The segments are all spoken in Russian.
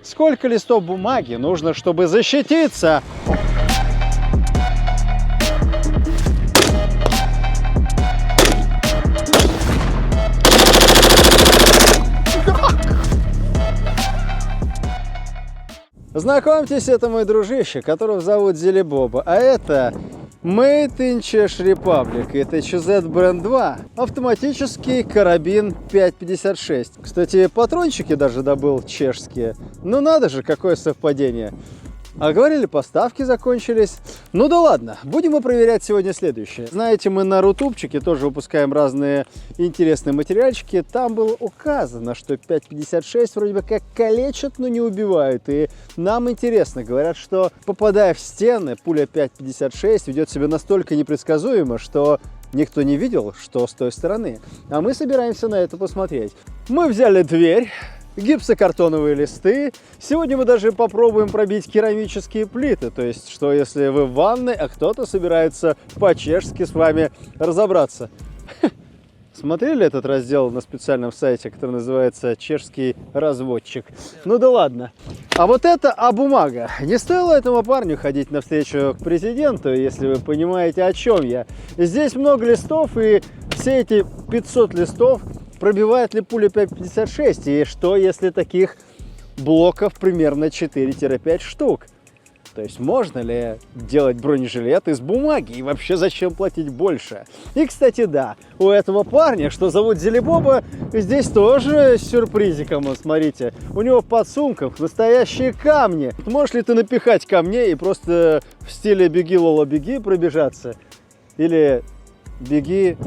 Сколько листов бумаги нужно, чтобы защититься? Знакомьтесь, это мой дружище, которого зовут Зелебоба, а это Made in Czech Republic. Это CZ Brand 2, автоматический карабин 5.56. Кстати, патрончики даже добыл чешские. Ну надо же, какое совпадение. А говорили, поставки закончились. Ну да ладно, будем мы проверять сегодня следующее. Знаете, мы на рутубчике тоже выпускаем разные интересные материальчики. Там было указано, что 5.56 вроде бы как калечат, но не убивают. И нам интересно, говорят, что попадая в стены, пуля 5.56 ведет себя настолько непредсказуемо, что никто не видел, что с той стороны. А мы собираемся на это посмотреть. Мы взяли дверь, гипсокартоновые листы. Сегодня мы даже попробуем пробить керамические плиты. То есть, что если вы в ванной, а кто-то собирается по-чешски с вами разобраться. Смотрели этот раздел на специальном сайте, который называется «Чешский разводчик»? Ну да ладно. А вот это бумага. Не стоило этому парню ходить навстречу к президенту, если вы понимаете, о чем я. Здесь много листов, и все эти 500 листов пробивает ли пуля 5.56, и что если таких блоков примерно 4-5 штук? То есть можно ли делать бронежилет из бумаги, и вообще зачем платить больше? И, кстати, да, у этого парня, что зовут Зелебоба, здесь тоже с сюрпризиком, вот смотрите, у него в подсумках настоящие камни. Можешь ли ты напихать камней и просто в стиле «беги, Лола, беги» пробежаться? Или «беги,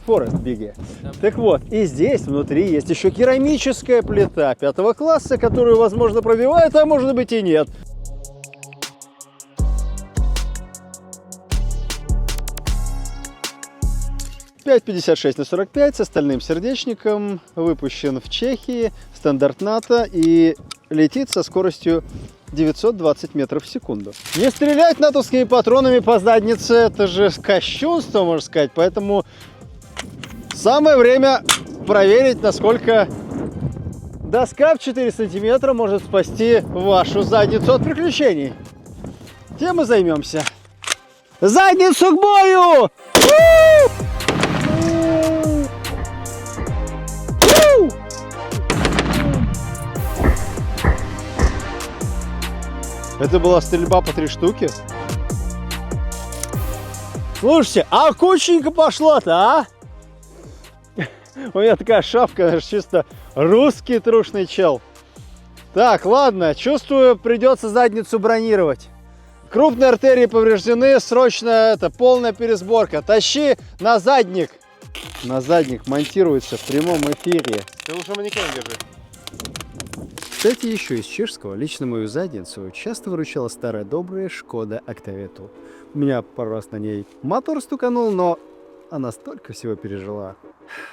Форест, беги». Так вот, и здесь внутри есть еще керамическая плита 5 класса, которую, возможно, пробивает, а может быть и нет. .56/45 с остальным сердечником, выпущен в Чехии, стандарт НАТО, и летит со скоростью 920 метров в секунду. Не стрелять натовскими патронами по заднице, это же кощунство, можно сказать, поэтому самое время проверить, насколько доска в 4 сантиметра может спасти вашу задницу от приключений. Тем мы займемся. Задницу к бою! Это была стрельба по 3 штуки. Слушайте, а кученько пошло-то, а? У меня такая шапка, даже чисто русский трушный чел. Так, ладно, чувствую, придется задницу бронировать. Крупные артерии повреждены, срочно полная пересборка. Тащи на задник. На задник монтируется в прямом эфире. Ты лучше манекен держи. Кстати, еще из чешского лично мою задницу часто выручала старая добрая Шкода Октавия Тул. У меня пару раз на ней мотор стуканул, но она столько всего пережила.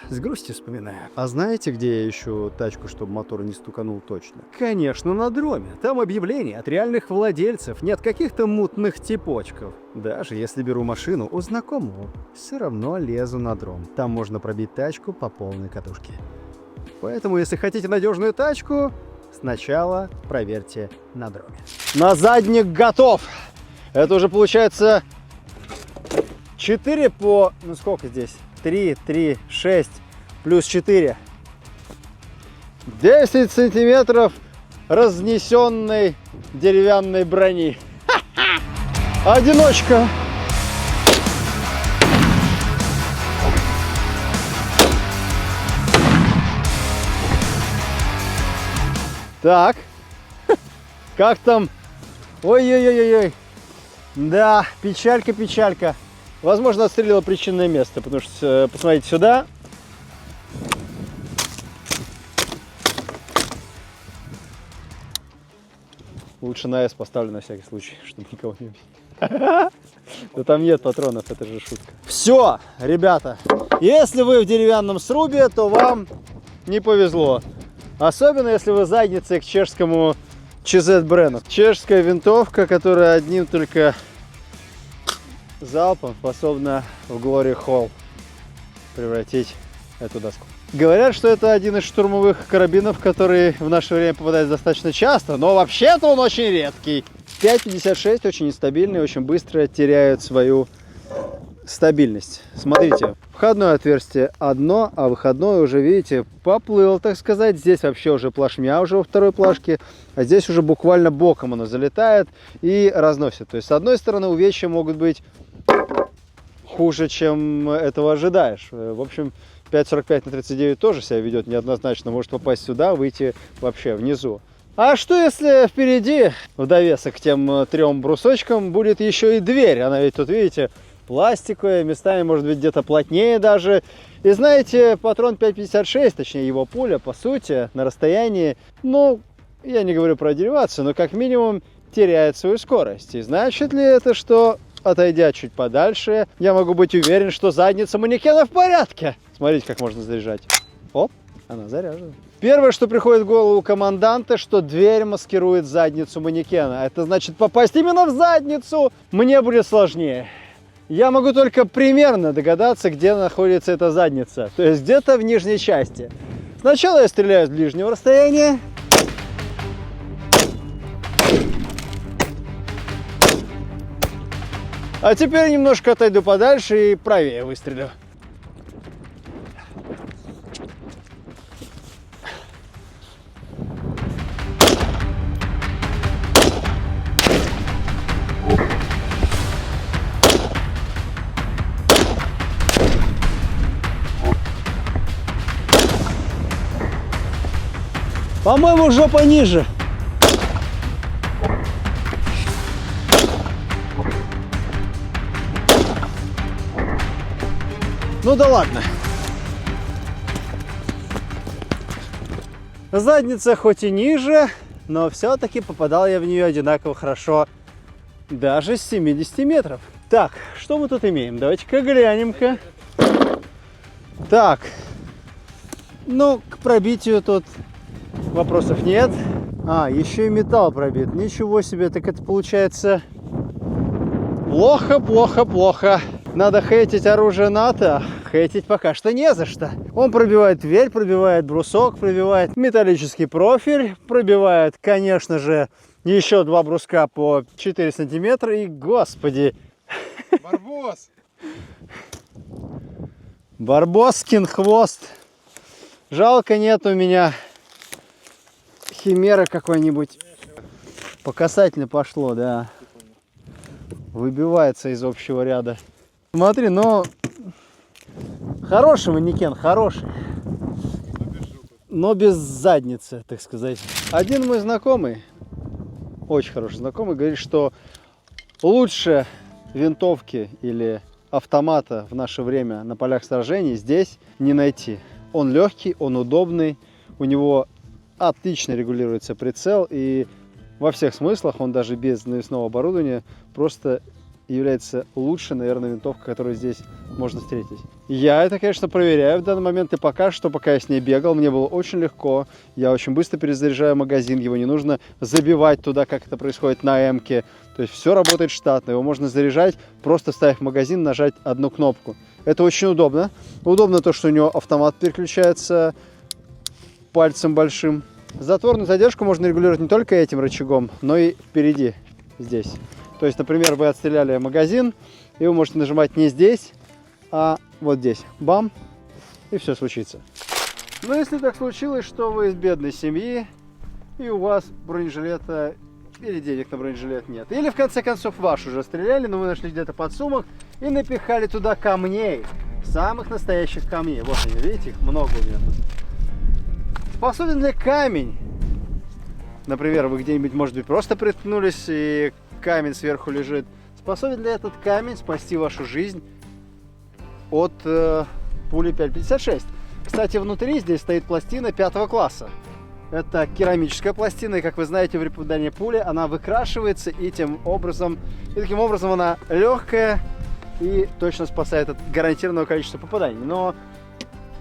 С грустью вспоминаю. А знаете, где я ищу тачку, чтобы мотор не стуканул точно? Конечно, на дроме. Там объявления от реальных владельцев, нет каких-то мутных типочков. Даже если беру машину у знакомого, все равно лезу на дром. Там можно пробить тачку по полной катушке. Поэтому, если хотите надежную тачку, сначала проверьте на дроме. На задник готов! Это уже получается 4 по... Ну сколько здесь? 3, 6, плюс 4. 10 сантиметров разнесенной деревянной брони. Ха-ха! Одиночка. Так. Как там? Ой-ой-ой-ой. Да, печалька. Возможно, отстрелила причинное место, потому что, посмотрите сюда. Лучше на S поставлю на всякий случай, чтобы никого не убить. Да там нет патронов, это же шутка. Все, ребята, если вы в деревянном срубе, то вам не повезло. Особенно, если вы задницей к чешскому CZ бренду. Чешская винтовка, которая одним только залпом способна в Glory Hall превратить эту доску. Говорят, что это один из штурмовых карабинов, который в наше время попадает достаточно часто, но вообще-то он очень редкий. 5,56 очень нестабильный, очень быстро теряет свою стабильность. Смотрите, входное отверстие одно, а выходное уже, видите, поплыл, так сказать. Здесь вообще уже плашмя уже во второй плашке, а здесь уже буквально боком оно залетает и разносит. То есть, с одной стороны, увечья могут быть хуже, чем этого ожидаешь. В общем, 5,45 на 39 тоже себя ведет неоднозначно. Может попасть сюда, выйти вообще внизу. А что если впереди, в довесок к тем 3 брусочкам, будет еще и дверь? Она ведь тут, видите, пластиковая, местами может быть где-то плотнее даже. И знаете, патрон 5,56, точнее его пуля, по сути, на расстоянии, ну, я не говорю про деривацию, но как минимум теряет свою скорость. И значит ли это, что, отойдя чуть подальше, я могу быть уверен, что задница манекена в порядке? Смотрите, как можно заряжать. Оп, она заряжена. Первое, что приходит в голову команданта, что дверь маскирует задницу манекена. Это значит, попасть именно в задницу мне будет сложнее. Я могу только примерно догадаться, где находится эта задница. То есть где-то в нижней части. Сначала я стреляю с ближнего расстояния. А теперь немножко отойду подальше и правее выстрелю. По-моему, жопа ниже. Ну да ладно. Задница хоть и ниже, но все-таки попадал я в нее одинаково хорошо даже с 70 метров. Так, что мы тут имеем? Давайте-ка глянем-ка. Так, ну, к пробитию тут вопросов нет. А, еще и металл пробит. Ничего себе, так это получается плохо, плохо, плохо. Надо хейтить оружие НАТО. Хейтить пока что не за что. Он пробивает дверь, пробивает брусок, пробивает металлический профиль, пробивает, конечно же, еще 2 бруска по 4 сантиметра. И, господи. Барбос! Барбоскин хвост. Жалко, нет у меня химера какой-нибудь. По касательной пошло, да. Выбивается из общего ряда. Смотри, ну, хороший манекен, хороший. Но без задницы, так сказать. Один мой знакомый, очень хороший знакомый, говорит, что лучше винтовки или автомата в наше время на полях сражений здесь не найти. Он легкий, он удобный, у него отлично регулируется прицел, и во всех смыслах он даже без навесного оборудования просто является лучшей, наверное, винтовкой, которую здесь можно встретить. Я это, конечно, проверяю в данный момент, и пока я с ней бегал, мне было очень легко. Я очень быстро перезаряжаю магазин, его не нужно забивать туда, как это происходит на М-ке. То есть все работает штатно, его можно заряжать, просто ставив магазин, нажать одну кнопку. Это очень удобно. Удобно то, что у него автомат переключается пальцем большим. Затворную задержку можно регулировать не только этим рычагом, но и впереди, здесь. То есть, например, вы отстреляли магазин, и вы можете нажимать не здесь, а вот здесь. Бам! И все случится. Но если так случилось, что вы из бедной семьи, и у вас бронежилета или денег на бронежилет нет. Или, в конце концов, ваш уже стреляли, но вы нашли где-то подсумок и напихали туда камней. Самых настоящих камней. Вот они, видите, их много у меня тут. Способен ли камень? Например, вы где-нибудь, может быть, просто приткнулись, и камень сверху лежит. Способен ли этот камень спасти вашу жизнь от пули 5,56? Кстати, внутри здесь стоит пластина 5 класса. Это керамическая пластина, и, как вы знаете, при попадании пули она выкрашивается, и таким образом она легкая и точно спасает от гарантированного количества попаданий. Но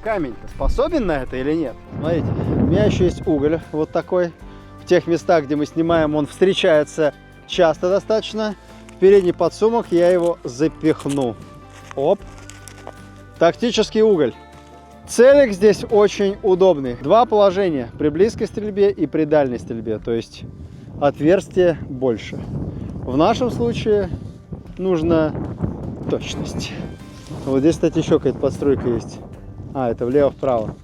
камень-то способен на это или нет? Смотрите, у меня еще есть уголь вот такой. В тех местах, где мы снимаем, он встречается часто достаточно. В передний подсумок я его запихну. Оп. Тактический уголь. Целик здесь очень удобный. Два положения: при близкой стрельбе и при дальней стрельбе. То есть отверстие больше. В нашем случае нужна точность. Вот здесь, кстати, еще какая-то подстройка есть. А, это влево-вправо.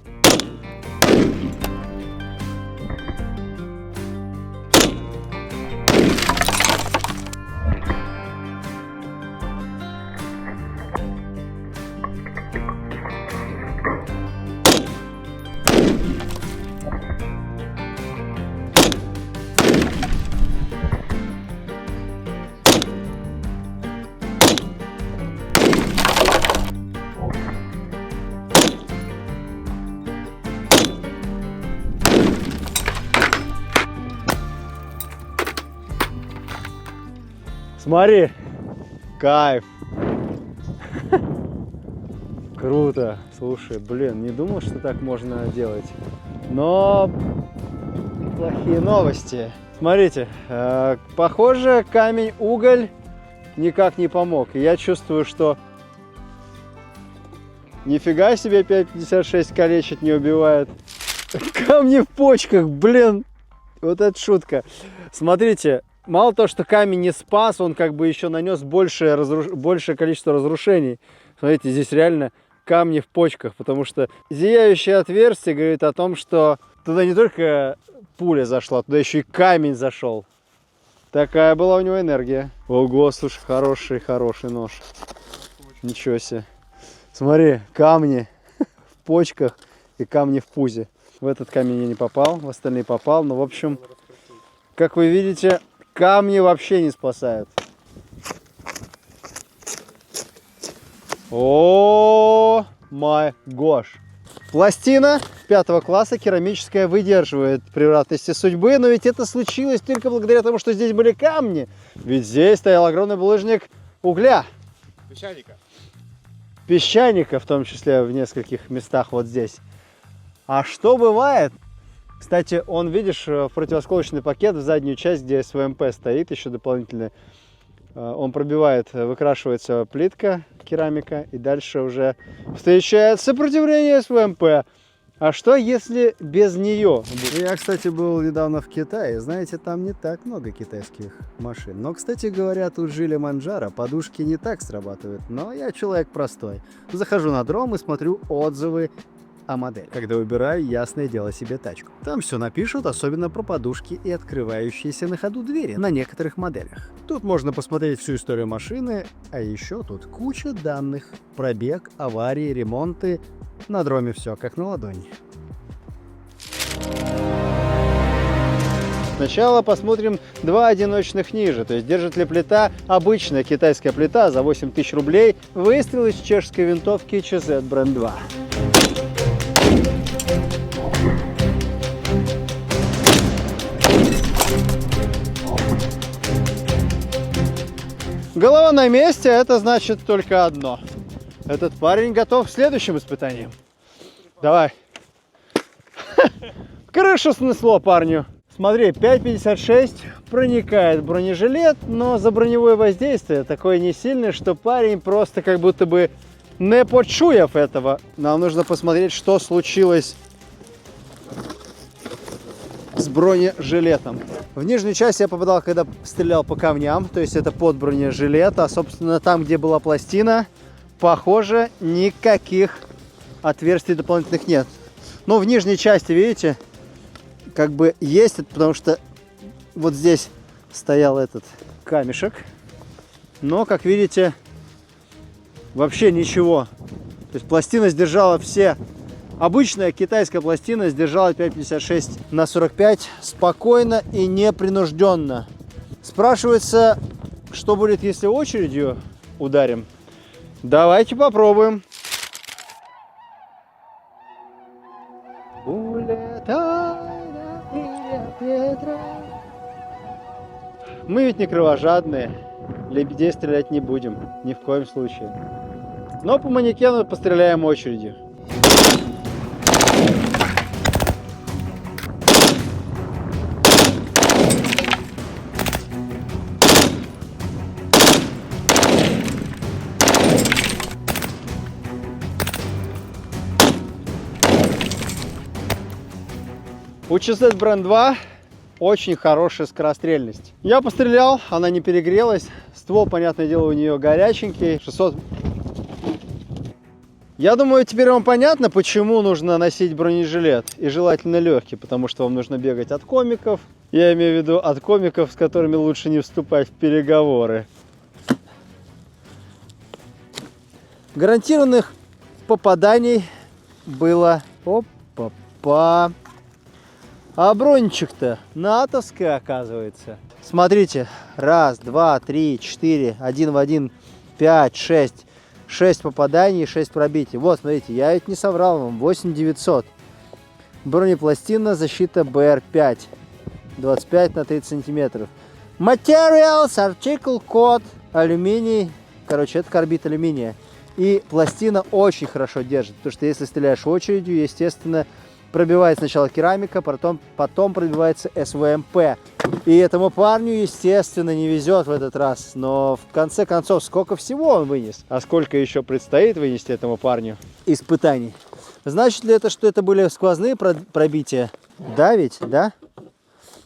Смотри, кайф. Круто. Слушай, блин, не думал, что так можно делать. Но плохие новости. Смотрите, похоже, камень-уголь никак не помог. И я чувствую, что нифига себе 5,56 калечит, не убивает. Камни в почках, блин. Вот это шутка. Смотрите. Мало того, что камень не спас, он как бы еще нанес большее количество разрушений. Смотрите, здесь реально камни в почках, потому что зияющее отверстие говорит о том, что туда не только пуля зашла, туда еще и камень зашел. Такая была у него энергия. Ого, слушай, хороший нож. Ничего себе. Смотри, камни в почках и камни в пузе. В этот камень я не попал, в остальные попал. Но, в общем, как вы видите, камни вообще не спасают. О май гош. Пластина 5 класса керамическая выдерживает превратности судьбы, но ведь это случилось только благодаря тому, что здесь были камни. Ведь здесь стоял огромный булыжник угля. Песчаника, в том числе в нескольких местах вот здесь. А что бывает? Кстати, он, видишь, в противосколочный пакет в заднюю часть, где СВМП стоит, еще дополнительно, он пробивает, выкрашивается плитка, керамика, и дальше уже встречает сопротивление СВМП. А что, если без нее? Я, кстати, был недавно в Китае. Знаете, там не так много китайских машин. Но, кстати говоря, тут жили Манджаро, подушки не так срабатывают. Но я человек простой. Захожу на дром и смотрю отзывы о модели. Когда выбираю, ясное дело, себе тачку. Там все напишут, особенно про подушки и открывающиеся на ходу двери на некоторых моделях. Тут можно посмотреть всю историю машины, а еще тут куча данных. Пробег, аварии, ремонты. На дроме все как на ладони. Сначала посмотрим два одиночных ниже, то есть держит ли плита, обычная китайская плита за 8000 рублей, выстрел из чешской винтовки CZ Brand 2. Голова на месте, это значит только одно. Этот парень готов к следующим испытаниям. Давай. Крышу снесло парню. Смотри, 5,56 проникает в бронежилет, но за броневое воздействие такое не сильное, что парень просто как будто бы не почуяв этого. Нам нужно посмотреть, что случилось с бронежилетом. В нижнюю часть я попадал, когда стрелял по камням, то есть это под бронежилет, а собственно там, где была пластина, похоже, никаких отверстий дополнительных нет. Но в нижней части, видите, как бы есть, потому что вот здесь стоял этот камешек, но, как видите, вообще ничего. То есть пластина сдержала все. Обычная китайская пластина сдержала 5,56 на 45 спокойно и непринужденно. Спрашивается, что будет, если очередью ударим? Давайте попробуем. Мы ведь не кровожадные. Лебедей стрелять не будем. Ни в коем случае. Но по манекену постреляем очередью. У ЧЗ Бренд 2 очень хорошая скорострельность. Я пострелял, она не перегрелась. Ствол, понятное дело, у нее горяченький. 600. Я думаю, теперь вам понятно, почему нужно носить бронежилет. И желательно легкий, потому что вам нужно бегать от комиков. Я имею в виду от комиков, с которыми лучше не вступать в переговоры. Гарантированных попаданий было... Опа-па. А брончик-то натовская, оказывается. Смотрите. 1, 2, 3, 4. 1 в 1. 5, 6. 6 попаданий и 6 пробитий. Вот, смотрите, я ведь не соврал вам. 8900. Бронепластина, защита БР-5. 25 на 30 сантиметров. Materials, article код, алюминий. Короче, это карбид алюминия. И пластина очень хорошо держит. Потому что если стреляешь очередью, естественно, пробивает сначала керамика, потом пробивается СВМП. И этому парню, естественно, не везет в этот раз. Но в конце концов, сколько всего он вынес? А сколько еще предстоит вынести этому парню испытаний? Значит ли это, что это были сквозные пробития? Да ведь, да?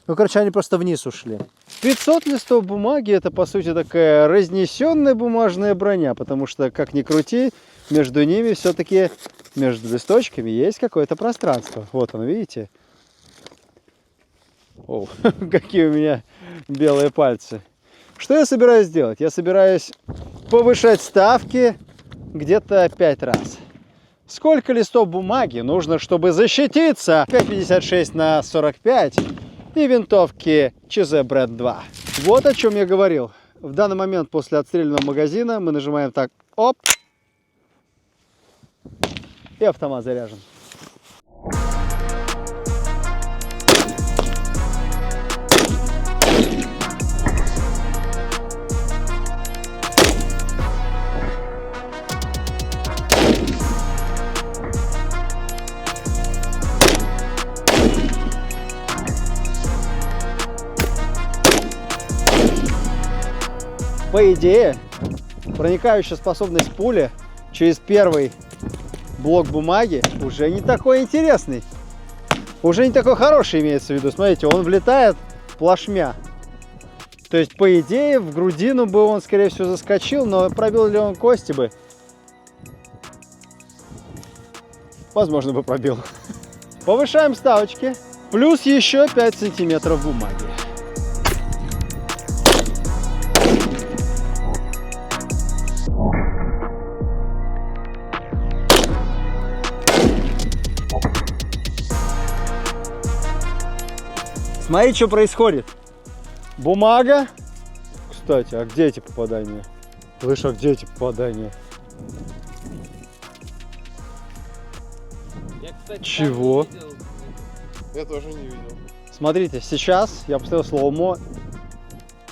Ну, короче, они просто вниз ушли. 500 листов бумаги — это, по сути, такая разнесенная бумажная броня. Потому что, как ни крути, между ними все-таки, между листочками есть какое-то пространство. Вот оно, видите? О, какие у меня белые пальцы. Что я собираюсь делать? Я собираюсь повышать ставки где-то 5 раз. Сколько листов бумаги нужно, чтобы защититься? 5,56 на 45 и винтовки ЧЗ Бренд 2. Вот о чем я говорил. В данный момент после отстрелянного магазина мы нажимаем так, оп, и автомат заряжен. По идее, проникающая способность пули через первый блок бумаги уже не такой интересный. Уже не такой хороший, имеется в виду. Смотрите, он влетает плашмя. То есть, по идее, в грудину бы он, скорее всего, заскочил, но пробил ли он кости бы? Возможно, бы пробил. Повышаем ставочки. Плюс еще 5 сантиметров бумаги. Смотри, что происходит. Бумага. Кстати, а где эти попадания? Слышь, а где эти попадания? Я, кстати, чего? Я тоже не видел. Смотрите, сейчас я поставил слоумо,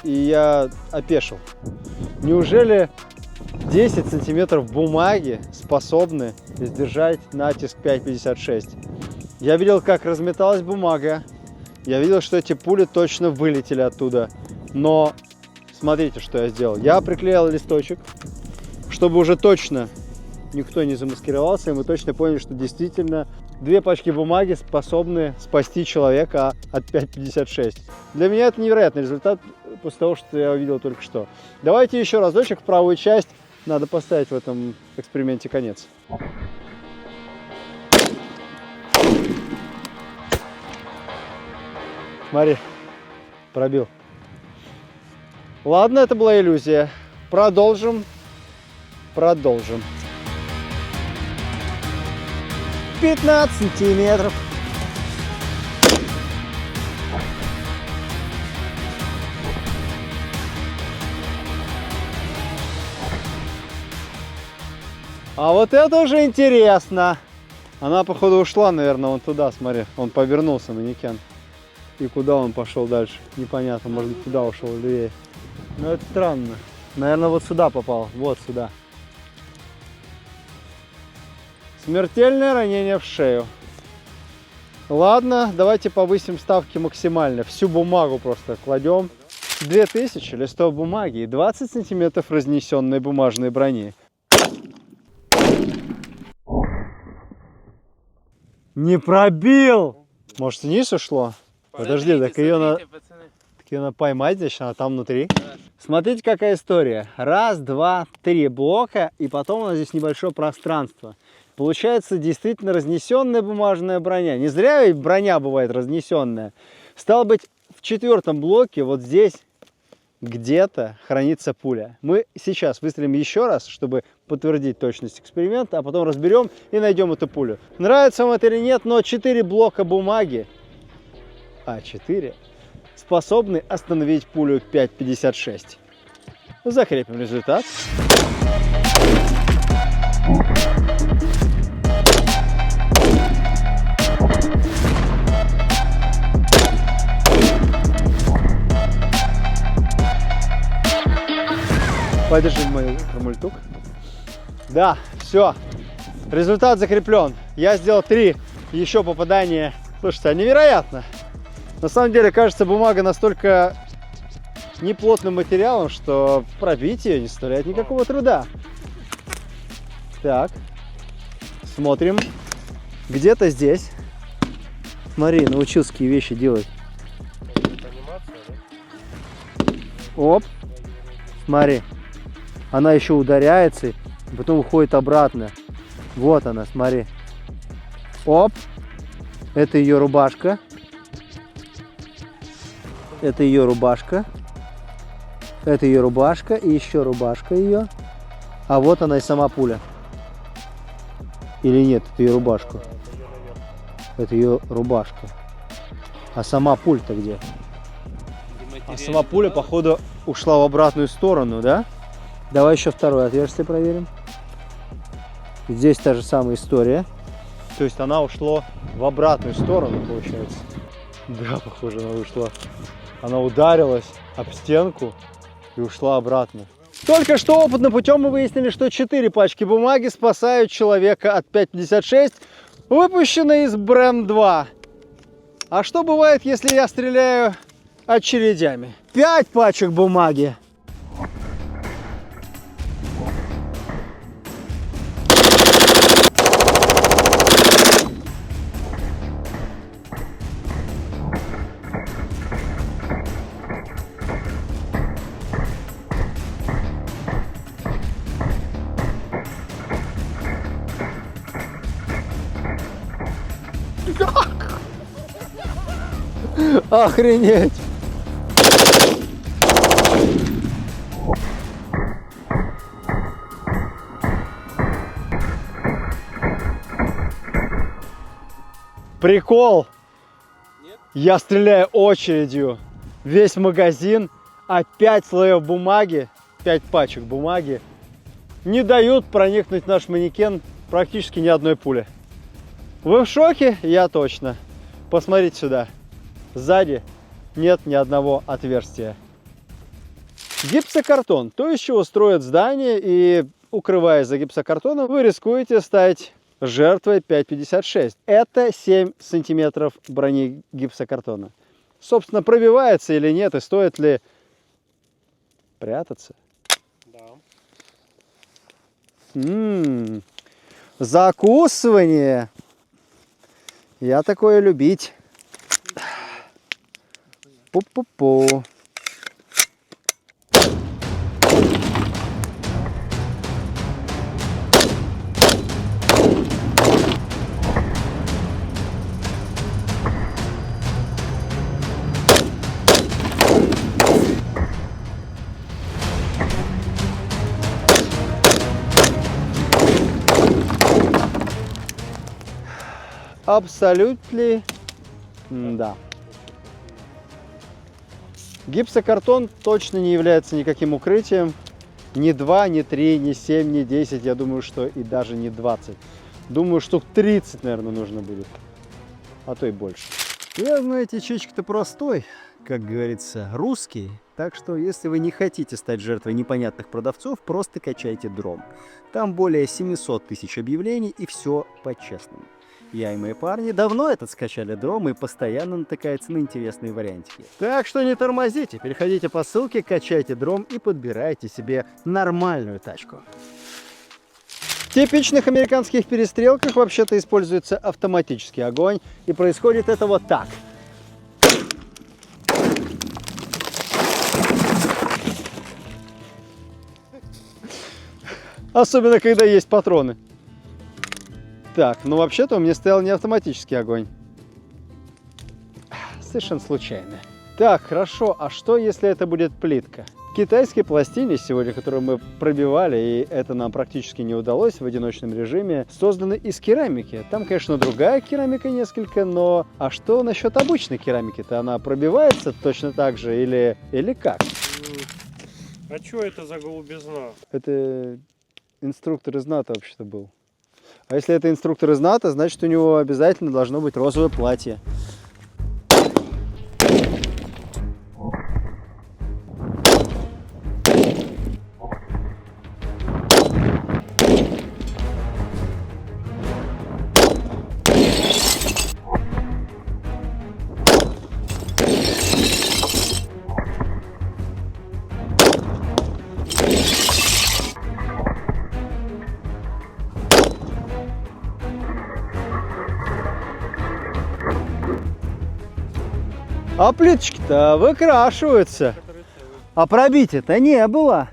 и я опешил. Неужели 10 сантиметров бумаги способны сдержать натиск 5,56? Я видел, как разметалась бумага. Я видел, что эти пули точно вылетели оттуда. Но смотрите, что я сделал. Я приклеил листочек, чтобы уже точно никто не замаскировался, и мы точно поняли, что действительно 2 пачки бумаги способны спасти человека от 5,56. Для меня это невероятный результат после того, что я увидел только что. Давайте еще разочек в правую часть. Надо поставить в этом эксперименте конец. Смотри, пробил. Ладно, это была иллюзия. Продолжим. 15 сантиметров. А вот это уже интересно. Она, походу, ушла, наверное, вон туда, смотри. Он повернулся, манекен. И куда он пошел дальше? Непонятно, может быть, туда ушел, левее. Но это странно. Наверное, вот сюда попал. Вот сюда. Смертельное ранение в шею. Ладно, давайте повысим ставки максимально. Всю бумагу просто кладем. 2000 листов бумаги и 20 сантиметров разнесенной бумажной брони. Не пробил! Может, вниз ушло? Подожди, так ее надо поймать здесь, она там внутри. Смотрите, какая история. Раз, два, три блока, и потом у нас здесь небольшое пространство. Получается действительно разнесенная бумажная броня. Не зря ведь броня бывает разнесенная. Стало быть, в 4-м блоке вот здесь где-то хранится пуля. Мы сейчас выстрелим еще раз, чтобы подтвердить точность эксперимента, а потом разберем и найдем эту пулю. Нравится вам это или нет, но 4 блока бумаги, А4, способны остановить пулю 5,56. Закрепим результат. Подержи мой мультук. Да, все. Результат закреплен. Я сделал 3 еще попадания. Слушайте, а невероятно. На самом деле, кажется, бумага настолько неплотным материалом, что пробить ее не составляет никакого труда. Так, смотрим. Где-то здесь. Смотри, научился какие вещи делать. Оп. Смотри. Она еще ударяется, и потом уходит обратно. Вот она, смотри. Оп. Это ее рубашка. Это ее рубашка. Это ее рубашка и еще рубашка ее. А вот она и сама пуля. Или нет, это ее рубашка. Это ее рубашка. А сама пуль-то где? А сама пуля, походу, ушла в обратную сторону, да? Давай еще второе отверстие проверим. Здесь та же самая история. То есть она ушла в обратную сторону, получается. Да, похоже, она ушла. Она ударилась об стенку и ушла обратно. Только что опытным путем мы выяснили, что 4 пачки бумаги спасают человека от 5,56, выпущенной из БРЭМ-2. А что бывает, если я стреляю очередями? 5 пачек бумаги. Охренеть! Прикол! Нет? Я стреляю очередью. Весь магазин, а 5 слоев бумаги, 5 пачек бумаги не дают проникнуть в наш манекен практически ни одной пули. Вы в шоке? Я точно. Посмотрите сюда. Сзади нет ни одного отверстия. Гипсокартон. То, из чего строят здание, и укрываясь за гипсокартоном, вы рискуете стать жертвой 5,56. Это 7 сантиметров брони гипсокартона. Собственно, пробивается или нет, и стоит ли прятаться? Да. Закусывание. Я такое любить. Пу-пу-пу. Абсолютно, да. Гипсокартон точно не является никаким укрытием. Ни 2, ни 3, ни 7, ни 10, я думаю, что и даже не 20. Думаю, штук 30, наверное, нужно будет. А то и больше. Я, знаете, чечек-то простой, как говорится, русский. Так что, если вы не хотите стать жертвой непонятных продавцов, просто качайте дром. Там более 700 тысяч объявлений, и все по-честному. Я и мои парни давно этот скачали дром и постоянно натыкаются на интересные вариантики. Так что не тормозите, переходите по ссылке, качайте дром и подбирайте себе нормальную тачку. В типичных американских перестрелках вообще-то используется автоматический огонь, и происходит это вот так. Особенно, когда есть патроны. Так, ну вообще-то у меня стоял не автоматический огонь. Совершенно случайно. Так, хорошо, а что, если это будет плитка? В китайской пластине сегодня, которую мы пробивали, и это нам практически не удалось в одиночном режиме, созданы из керамики. Там, конечно, другая керамика несколько, но... А что насчет обычной керамики-то? Она пробивается точно так же или как? А что это за голубизна? Это инструктор из НАТО вообще-то был. А если это инструктор из НАТО, значит, у него обязательно должно быть розовое платье. А плиточки-то выкрашиваются. А пробития-то не было.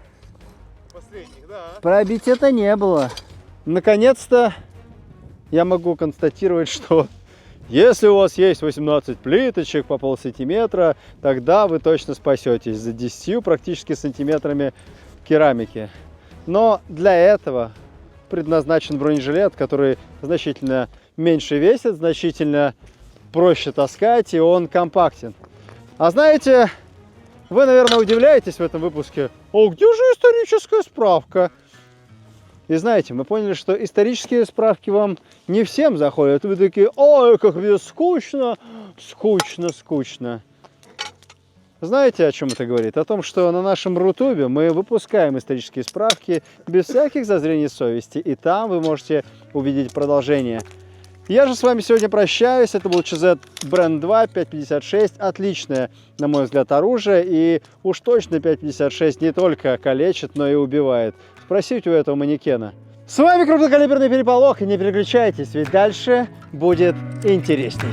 Последних, да. Пробития-то не было. Наконец-то я могу констатировать, что если у вас есть 18 плиточек по полсантиметра, тогда вы точно спасетесь за 10 практически сантиметрами керамики. Но для этого предназначен бронежилет, который значительно меньше весит, значительно проще таскать, и он компактен. А знаете, вы, наверное, удивляетесь в этом выпуске: «О, где же историческая справка?» И знаете, мы поняли, что исторические справки вам не всем заходят. Вы такие: ой, как мне скучно, скучно, скучно. Знаете, о чем это говорит? О том, что на нашем Рутубе мы выпускаем исторические справки без всяких зазрений совести, и там вы можете увидеть продолжение. Я же с вами сегодня прощаюсь. Это был ЧЗ Бренд 2 5.56. Отличное, на мой взгляд, оружие. И уж точно 5.56 не только калечит, но и убивает. Спросите у этого манекена. С вами крупнокалиберный переполох. И не переключайтесь, ведь дальше будет интереснее.